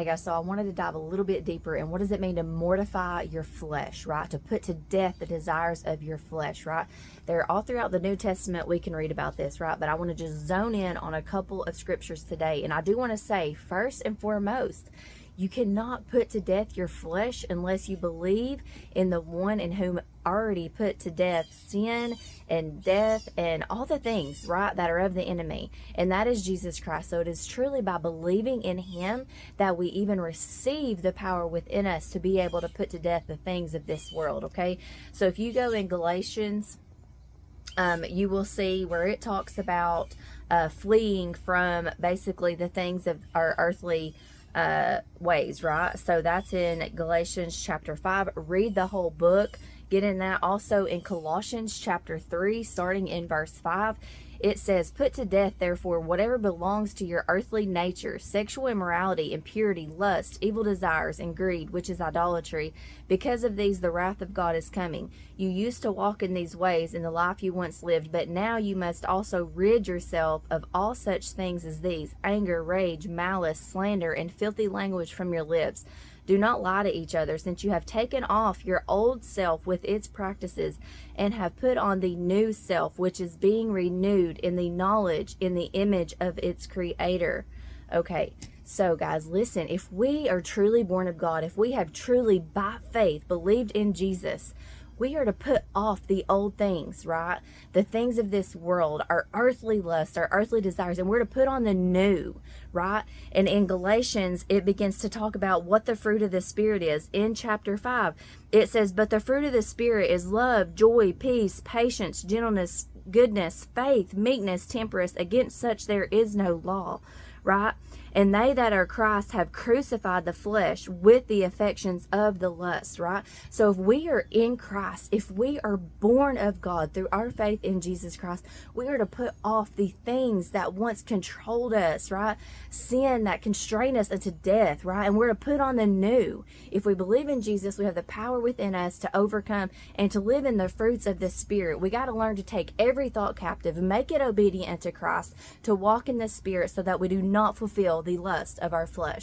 Hey guys, so I wanted to dive a little bit deeper in what does it mean to mortify your flesh, right? To put to death the desires of your flesh, right? They're all throughout the New Testament. We can read about this, right? But I want to just zone in on a couple of scriptures today. And I do want to say, first and foremost, you cannot put to death your flesh unless you believe in the one in whom already put to death sin and death and all the things, right, that are of the enemy. And that is Jesus Christ. So it is truly by believing in him that we even receive the power within us to be able to put to death the things of this world, okay? So if you go in Galatians, you will see where it talks about fleeing from basically the things of our earthly ways, right? So that's in Galatians chapter 5. Read the whole book. Get in that. Also in Colossians chapter 3, starting in verse 5, it says, "Put to death, therefore, whatever belongs to your earthly nature, sexual immorality, impurity, lust, evil desires, and greed, which is idolatry. Because of these, the wrath of God is coming. You used to walk in these ways in the life you once lived, but now you must also rid yourself of all such things as these: anger, rage, malice, slander, and filthy language from your lips. Do not lie to each other, since you have taken off your old self with its practices and have put on the new self, which is being renewed in the knowledge, in the image of its creator." Okay, so guys, listen, if we are truly born of God, if we have truly by faith believed in Jesus, we are to put off the old things, right? The things of this world, our earthly lusts, our earthly desires, and we're to put on the new, right? And in Galatians, it begins to talk about what the fruit of the Spirit is. In chapter 5, it says, "But the fruit of the Spirit is love, joy, peace, patience, gentleness, goodness, faith, meekness, temperance. Against such there is no law," right? "And they that are Christ have crucified the flesh with the affections of the lust," right? So if we are in Christ, if we are born of God through our faith in Jesus Christ, we are to put off the things that once controlled us, right? Sin that constrained us unto death, right? And we're to put on the new. If we believe in Jesus, we have the power within us to overcome and to live in the fruits of the Spirit. We got to learn to take every thought captive, make it obedient unto Christ, to walk in the Spirit so that we do not fulfill the lust of our flesh.